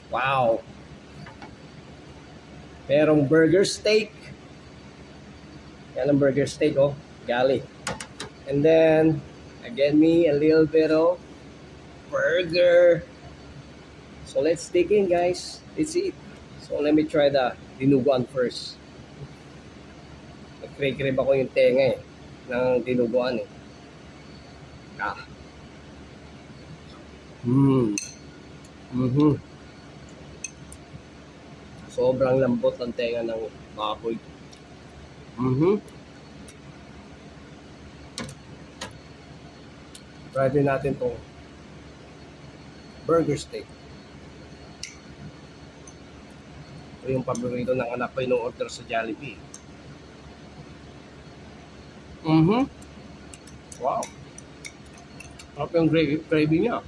Wow. Merong burger steak. Yan ang burger steak, oh. Gali. And then, again, me, a little bit of burger. So, let's dig in, guys. Let's eat. So, let me try the dinuguan first. Nag-crave ako yung tenga eh. Ng dinuguan eh. Ah. Sobrang lambot ng tenga ng baboy. Try din natin tong burger steak. Ito yung paborito ng anak ko yung order sa Jollibee. Wow. Sarap yung gravy niya.